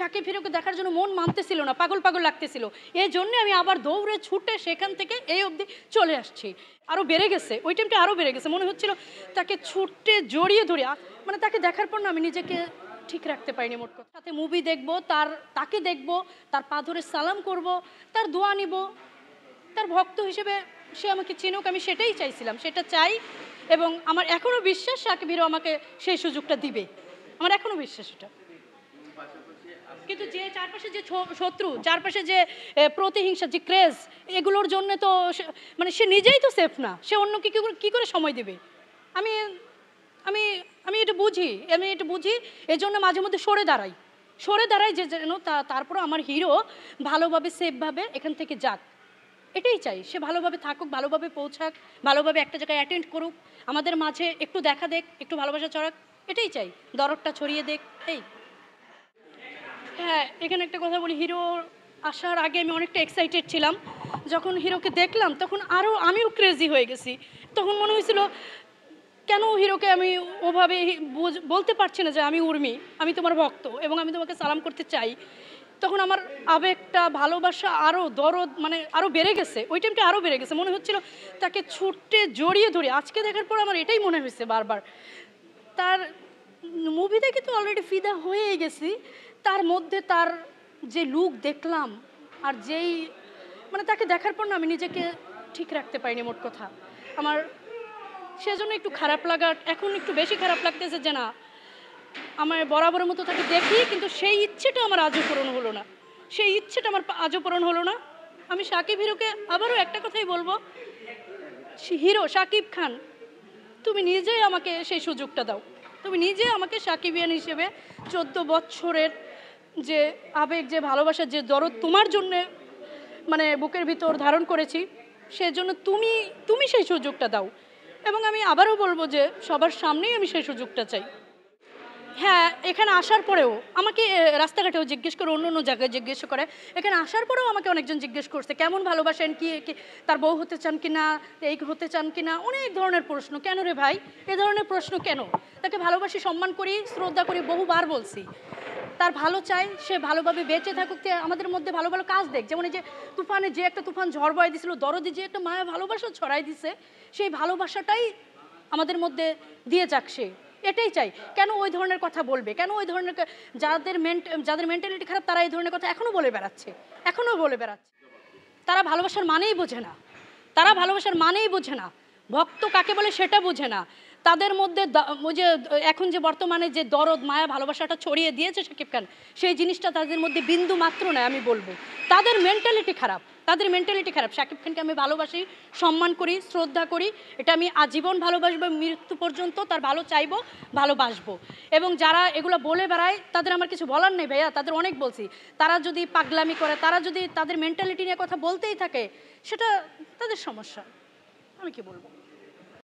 শাকিব হিরোকে দেখার জন্য মন মানতেছিল না, পাগল পাগল লাগতেছিল। এই জন্য আমি আবার দৌড়ে ছুটে সেখান থেকে এই অবধি চলে আসছি। আরও বেড়ে গেছে, ওই টাইমটা আরও বেড়ে গেছে। মনে হচ্ছিল তাকে ছুটে জড়িয়ে ধরে, মানে তাকে দেখার পর না আমি নিজেকে ঠিক রাখতে পারিনি। মোট কথা, সাথে মুভি দেখবো, তাকে দেখবো, তার পা ধরে সালাম করব, তার দোয়া নিব, তার ভক্ত হিসেবে সে আমাকে চিনুক, আমি সেটাই চাইছিলাম, সেটা চাই। এবং আমার এখনও বিশ্বাস শাকিব হিরো আমাকে সেই সুযোগটা দিবে, আমার এখনও বিশ্বাস এটা। কিন্তু যে চারপাশে যে শত্রু, চারপাশে যে প্রতিহিংসা, যে ক্রেজ, এগুলোর জন্য তো মানে সে নিজেই তো সেফ না, সে অন্যকে কি করে সময় দেবে। আমি আমি আমি এটা বুঝি, এই জন্য মাঝে মধ্যে সরে দাঁড়াই যে যেন তারপরে আমার হিরো ভালোভাবে সেফভাবে এখান থেকে যাক, এটাই চাই। সে ভালোভাবে থাকুক, ভালোভাবে পৌঁছাক, ভালোভাবে একটা জায়গায় অ্যাটেন্ড করুক, আমাদের মাঝে একটু দেখা দেখ, একটু ভালোবাসা ছড়াক, এটাই চাই। দরদটা ছড়িয়ে দেখ, এই। হ্যাঁ, এখানে একটা কথা বলি, হিরো আসার আগে আমি অনেকটা এক্সাইটেড ছিলাম। যখন হিরোকে দেখলাম তখন আমিও ক্রেজি হয়ে গেছি। তখন মনে হয়েছিল কেন হিরোকে আমি ওভাবে বলতে পারছি না যে আমি উর্মি, আমি তোমার ভক্ত এবং আমি তোমাকে সালাম করতে চাই। তখন আমার আবেগটা, ভালোবাসা আরও দরদ, মানে আরও বেড়ে গেছে, ওই টাইমটা আরও বেড়ে গেছে। মনে হচ্ছিল তাকে ছুটে জড়িয়ে ধরে। আজকে দেখার পর আমার এটাই মনে হয়েছে বারবার। তার মুভি দেখে তো অলরেডি ফিদা হয়েই গেছি, তার মধ্যে তার যে লুক দেখলাম, আর যেই মানে তাকে দেখার পর না আমি নিজেকে ঠিক রাখতে পারিনি। মোট কথা, আমার সেজন্য একটু খারাপ লাগা, এখন একটু বেশি খারাপ লাগতেছে যে না, আমার বরাবরের মতো তাকে দেখি, কিন্তু সেই ইচ্ছেটা আমার আজও পূরণ হলো না। আমি শাকিব হিরোকে আবারও একটা কথাই বলবো, হিরো শাকিব খান, তুমি নিজেই আমাকে সেই সুযোগটা দাও, তুমি নিজে আমাকে শাকিবিয়ান হিসেবে 14 বছরের যে আবেগ, যে ভালোবাসা, যে দরদ তোমার জন্যে মানে বুকের ভিতর ধারণ করেছি, সেজন্য তুমি সেই সুযোগটা দাও। এবং আমি আবারও বলবো যে সবার সামনেই আমি সেই সুযোগটা চাই। হ্যাঁ, এখানে আসার পরেও আমাকে রাস্তাঘাটেও জিজ্ঞেস করে, অন্য জায়গায় জিজ্ঞেস করে, এখানে আসার পরেও আমাকে অনেকজন জিজ্ঞেস করছে কেমন ভালোবাসেন, কি তার বউ হতে চান কি না, এই হতে চান কি না, অনেক ধরনের প্রশ্ন। কেন রে ভাই, এ ধরনের প্রশ্ন কেন? তাকে ভালোবাসি, সম্মান করি, শ্রদ্ধা করি, বহুবার বলছি। তার ভালো চাই, সে ভালোভাবে বেঁচে থাকুক, আমাদের মধ্যে ভালো ভালো কাজ দেখ। যেমন এই যে তুফানে, যে একটা তুফান ঝড় বয়ে দিয়েছিল, দরদে যে একটা মায়া ভালোবাসা ছড়াই দিছে, সেই ভালোবাসাটাই আমাদের মধ্যে দিয়ে যাক সে, এটাই চাই। কেন ওই ধরনের কথা বলবে, কেন ওই ধরনের, যাদের মেন্টালিটি খারাপ তারা এই ধরনের কথা এখনও বলে বেড়াচ্ছে। তারা ভালোবাসার মানেই বোঝে না, ভক্ত কাকে বলে সেটা বোঝে না। তাদের মধ্যে ওই যে এখন যে বর্তমানে যে দরদ, মায়া, ভালোবাসাটা ছড়িয়ে দিয়েছে শাকিব খান, সেই জিনিসটা তাদের মধ্যে বিন্দু মাত্র নয়। আমি বলবো তাদের মেন্টালিটি খারাপ। শাকিব খানকে আমি ভালোবাসি, সম্মান করি, শ্রদ্ধা করি, এটা আমি আজীবন ভালোবাসবো, মৃত্যু পর্যন্ত তার ভালো চাইবো, ভালোবাসবো। এবং যারা এগুলো বলে বেড়ায় তাদের আমার কিছু বলার নেই ভাইয়া, তাদের অনেক বলছি। তারা যদি পাগলামি করে, তারা যদি তাদের মেন্টালিটি নিয়ে কথা বলতেই থাকে, সেটা তাদের সমস্যা, আমি কি বলবো।